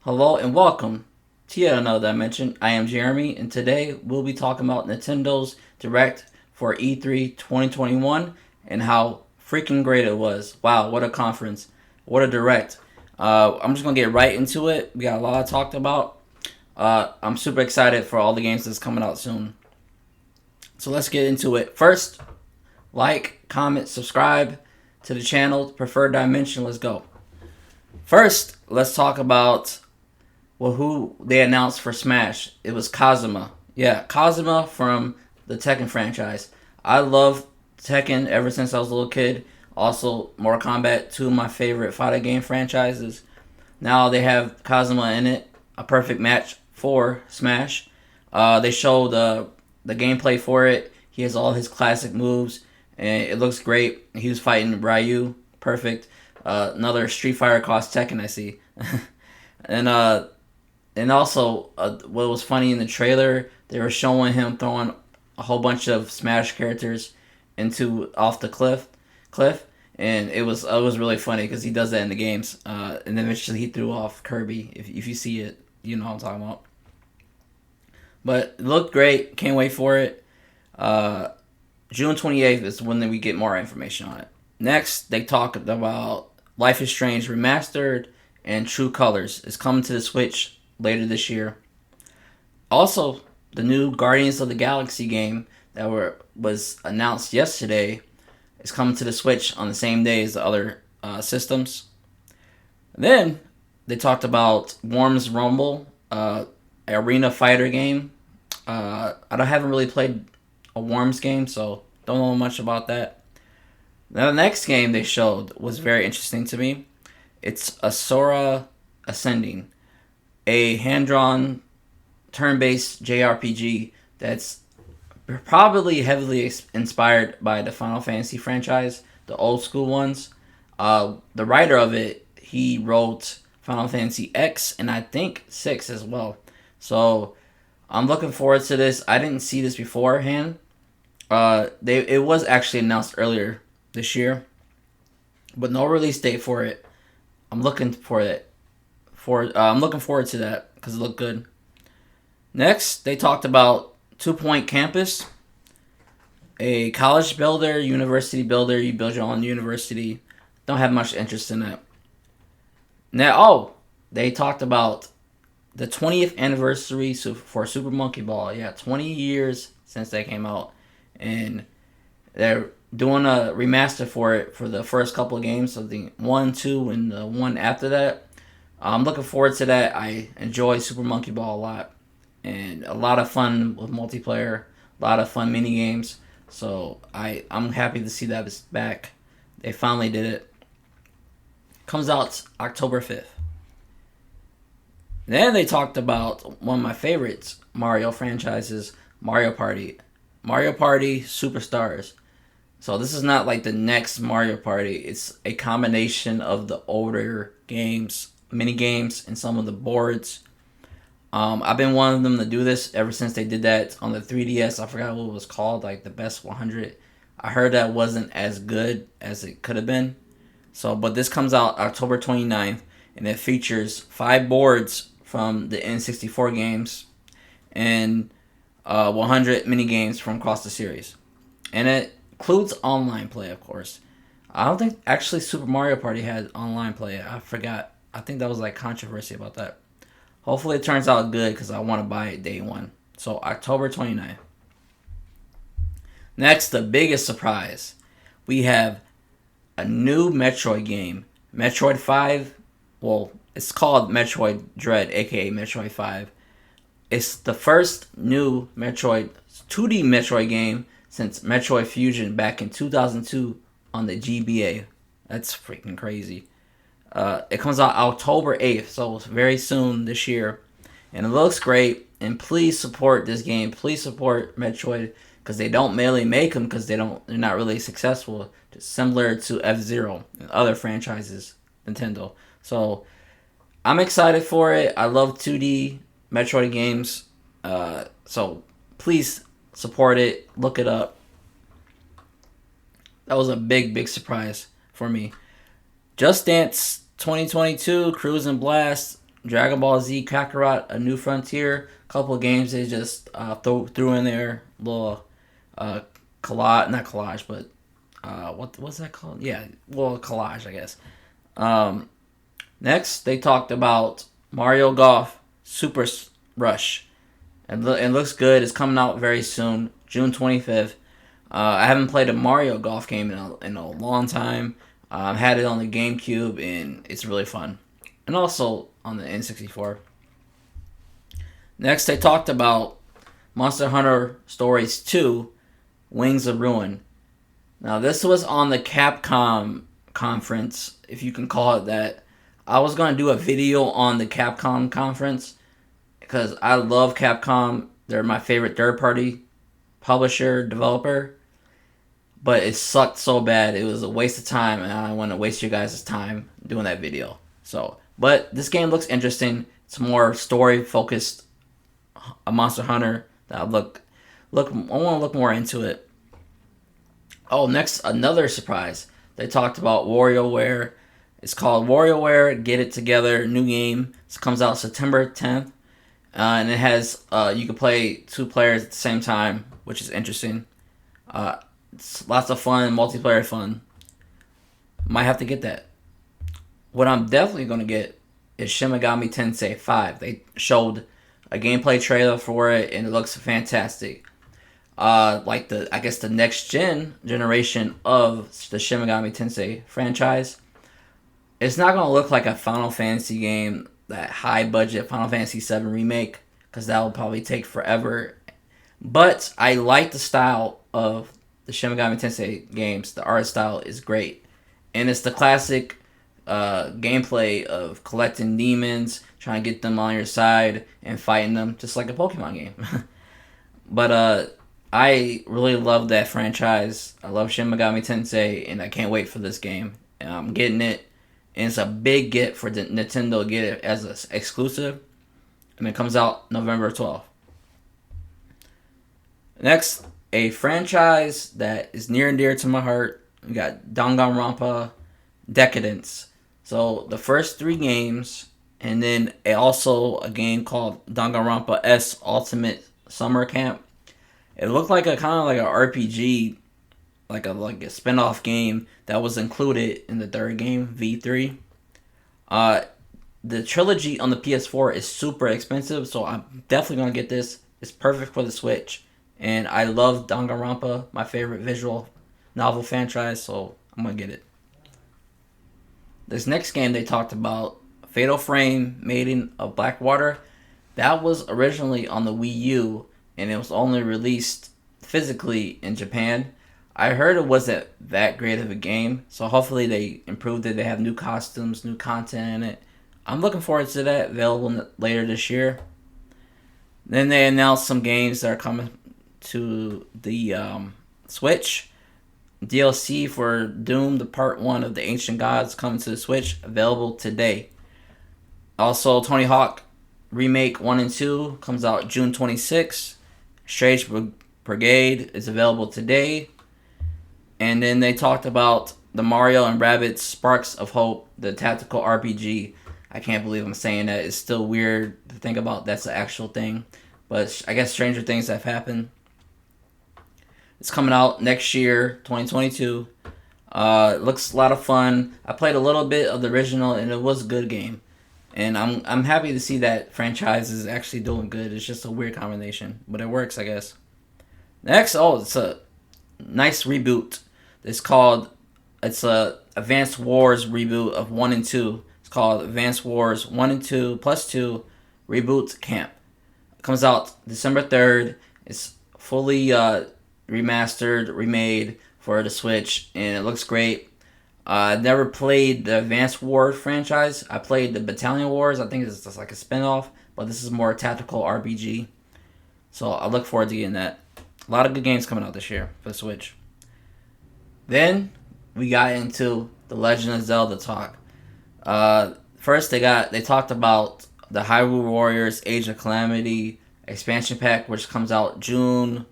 Hello and welcome to yet another dimension. I am Jeremy, and today we'll be talking about Nintendo's Direct for E3 2021 and how freaking great it was. Wow, what a conference. What a Direct. I'm just going to get right into it. We got a lot to talk about. I'm super excited for all the games that's coming out soon. So let's get into it. First, like, comment, subscribe to the channel, Preferred Dimension. Let's go. First, let's talk about who they announced for Smash. It was Kazuma. Yeah, Kazuma from the Tekken franchise. I love Tekken ever since I was a little kid. Also, Mortal Kombat, two of my favorite fighting game franchises. Now they have Kazuma in it. A perfect match for Smash. They showed the gameplay for it. He has all his classic moves, and it looks great. He was fighting Ryu. Perfect. Another Street Fighter cost Tekken, I see. And also, what was funny in the trailer, they were showing him throwing a whole bunch of Smash characters off the cliff, and it was really funny because he does that in the games. And then eventually he threw off Kirby. If you see it, you know what I'm talking about. But it looked great. Can't wait for it. June 28th is when we get more information on it. Next, they talked about Life is Strange Remastered and True Colors is coming to the Switch later this year. Also, the new Guardians of the Galaxy game that was announced yesterday is coming to the Switch on the same day as the other systems. Then they talked about Worms Rumble, arena fighter game. I haven't really played a Worms game, so don't know much about that. Now, the next game they showed was very interesting to me. It's Asura Ascending, a hand-drawn, turn-based JRPG that's probably heavily inspired by the Final Fantasy franchise, the old school ones. The writer of it, he wrote Final Fantasy X and I think 6 as well. So I'm looking forward to this. I didn't see this beforehand. It was actually announced earlier this year, but no release date for it. I'm looking for it. I'm looking forward to that because it looked good. Next, they talked about 2 Point Campus, a college builder, university builder. You build your own university. Don't have much interest in that. Now, they talked about the 20th anniversary for Super Monkey Ball. Yeah, 20 years since they came out, and they're doing a remaster for it for the first couple of games, so the 1, 2, and the one after that. I'm looking forward to that. I enjoy Super Monkey Ball a lot, and a lot of fun with multiplayer, a lot of fun mini games. So I'm happy to see that it's back. They finally did it. Comes out October 5th. Then they talked about one of my favorites Mario franchises, Mario Party. Mario Party Superstars. So this is not like the next Mario Party. It's a combination of the older games, mini games, and some of the boards. I've been wanting them to do this ever since they did that on the 3DS. I forgot what it was called, like the Best 100. I heard that wasn't as good as it could have been. But this comes out October 29th, and it features 5 boards from the N64 games and 100 mini games from across the series. And it includes online play, of course. I don't think actually Super Mario Party had online play. I forgot. I think that was like controversy about that. Hopefully it turns out good because I want to buy it day one. So October 29th. Next, the biggest surprise. We have a new Metroid game. Metroid 5. Well, it's called Metroid Dread, aka Metroid 5. It's the first new Metroid 2D Metroid game since Metroid Fusion back in 2002 on the GBA. That's freaking crazy. It comes out October 8th, so it's very soon this year. And it looks great. And please support this game. Please support Metroid because they don't mainly make them because they're not really successful. Just similar to F-Zero and other franchises, Nintendo. So I'm excited for it. I love 2D Metroid games. So please support it. Look it up. That was a big surprise for me. Just Dance 2022 Cruise and Blast. Dragon Ball Z Kakarot: A New Frontier. A couple of games they just threw in there, little uh, collage, not collage, but what's that called? Yeah, well, collage, I guess. Um, Next, they talked about Mario Golf Super Rush. It looks good. It's coming out very soon, June 25th. I haven't played a Mario Golf game in a long time. I've had it on the GameCube, and it's really fun. And also on the N64. Next, they talked about Monster Hunter Stories 2, Wings of Ruin. Now, this was on the Capcom conference, if you can call it that. I was going to do a video on the Capcom conference because I love Capcom. They're my favorite third-party publisher, developer. But it sucked so bad. It was a waste of time, and I don't want to waste your guys' time doing that video. But this game looks interesting. It's more story-focused, a Monster Hunter. That I want to look more into it. Oh, next, another surprise. They talked about WarioWare. It's called WarioWare Get It Together, new game. It comes out September 10th. And it has, you can play 2 players at the same time, which is interesting. It's lots of fun, multiplayer fun. Might have to get that. What I'm definitely going to get is Shimagami Tensei 5. They showed a gameplay trailer for it, and it looks fantastic. Like I guess the next generation of the Shimagami Tensei franchise. It's not going to look like a Final Fantasy game, that high budget Final Fantasy 7 remake, because that will probably take forever. But I like the style of the Shimagami Tensei games. The art style is great. And it's the classic gameplay of collecting demons, trying to get them on your side, and fighting them, just like a Pokemon game. But I really love that franchise. I love Shimagami Tensei, and I can't wait for this game. And I'm getting it. And it's a big get for Nintendo to get it as an exclusive. And it comes out November 12th. Next, a franchise that is near and dear to my heart. We got Danganronpa Decadence. So the first 3 games, and then also a game called Danganronpa S Ultimate Summer Camp. It looked like a kind of like an RPG, like a spin-off game that was included in the 3rd game, V3. The trilogy on the PS4 is super expensive, so I'm definitely going to get this. It's perfect for the Switch. And I love Danganronpa, my favorite visual novel franchise, so I'm going to get it. This next game they talked about, Fatal Frame Maiden of Blackwater, that was originally on the Wii U, and it was only released physically in Japan. I heard it wasn't that great of a game, so hopefully they improved it. They have new costumes, new content in it. I'm looking forward to that, available later this year. Then they announced some games that are coming to the Switch. DLC for Doom, the Part 1 of the Ancient Gods, coming to the Switch, available today. Also, Tony Hawk Remake 1 and 2 comes out June 26th. Strange Brigade is available today. And then they talked about the Mario and Rabbids Sparks of Hope, the tactical RPG. I can't believe I'm saying that. It's still weird to think about that's the actual thing. But I guess stranger things have happened. It's coming out next year, 2022. It looks a lot of fun. I played a little bit of the original, and it was a good game. And I'm happy to see that franchise is actually doing good. It's just a weird combination, but it works, I guess. Next, it's a nice reboot. It's a Advanced Wars reboot of 1 and 2. It's called Advanced Wars 1 and 2 plus 2 Reboot Camp. It comes out December 3rd. It's fully remastered, remade for the Switch, and it looks great. I never played the Advanced Wars franchise. I played the Battalion Wars. I think it's just like a spin-off, but this is more a tactical RPG. So I look forward to getting that. A lot of good games coming out this year for the Switch. Then we got into the Legend of Zelda talk. First they talked about the Hyrule Warriors Age of Calamity expansion pack, which comes out June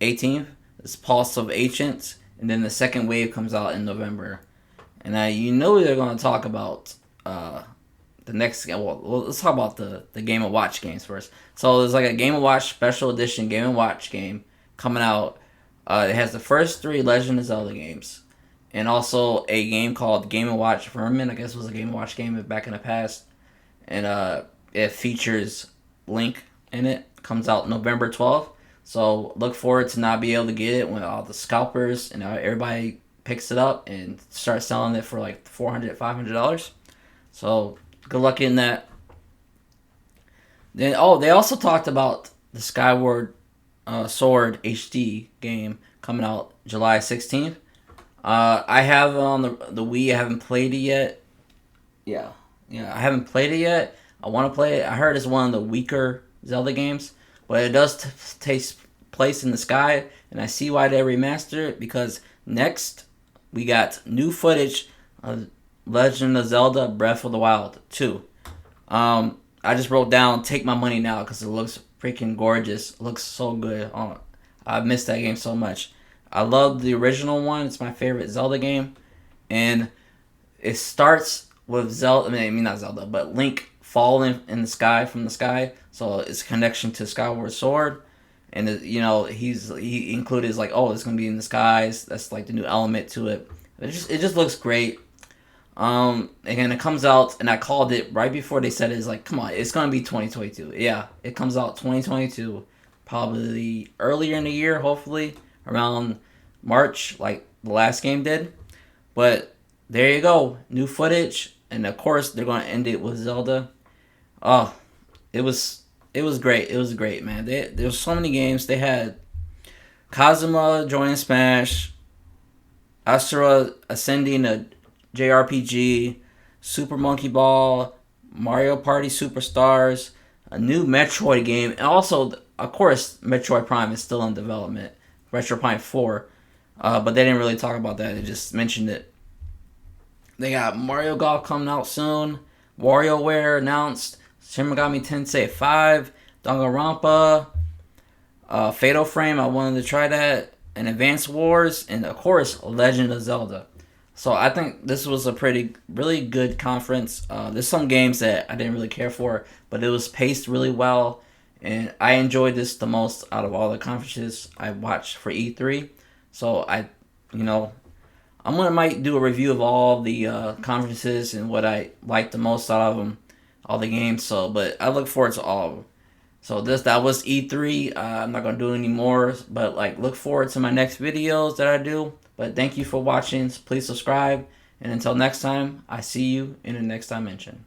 18th. It's Pulse of Ancients, and then the second wave comes out in November. And you know they're going to talk about the next. Well, let's talk about the Game and Watch games first. So there's like a Game and Watch special edition Game and Watch game coming out. It has the first three Legend of Zelda games, and also a game called Game and Watch Vermin. I guess it was a Game and Watch game back in the past, and it features Link in it. Comes out November 12th. So look forward to not be able to get it when all the scalpers and everybody picks it up and start selling it for like $400, $500. So good luck in that. Then they also talked about the Skyward Sword HD game coming out July 16th. I have it on the Wii. I haven't played it yet. Yeah, I haven't played it yet. I want to play it. I heard it's one of the weaker Zelda games, but it does take place in the sky, and I see why they remastered it, because next we got new footage of Legend of Zelda Breath of the Wild 2. I just wrote down take my money now because it looks freaking gorgeous. It looks so good. Oh, I missed that game so much. I love the original one. It's my favorite Zelda game, and it starts with Zelda. I mean not Zelda, but Link falling in the sky from the sky. So it's a connection to Skyward Sword, and he included is like, oh, it's gonna be in the skies. That's like the new element to it. It just looks great. And it comes out, and I called it right before they said it. It's like, come on, it's gonna be 2022. Yeah, it comes out 2022, probably earlier in the year, hopefully around March, like the last game did. But there you go, new footage, and of course they're gonna end it with Zelda. Oh, it was great. It was great, man. There was so many games. They had Kazuma joining Smash, Asura ascending a JRPG, Super Monkey Ball, Mario Party Superstars, a new Metroid game, and also, of course, Metroid Prime is still in development. Metroid Prime 4, but they didn't really talk about that. They just mentioned it. They got Mario Golf coming out soon. WarioWare announced. Shimagami Tensei 5, Danganronpa, Fatal Frame, I wanted to try that, and Advance Wars, and of course, Legend of Zelda. So I think this was a really good conference. There's some games that I didn't really care for, but it was paced really well, and I enjoyed this the most out of all the conferences I watched for E3. So might do a review of all the conferences and what I liked the most out of them, all the games. So, but I look forward to all of them. So that was E3. I'm not gonna do any more, but look forward to my next videos that I do. But thank you for watching. Please subscribe, and until next time, I see you in the next dimension.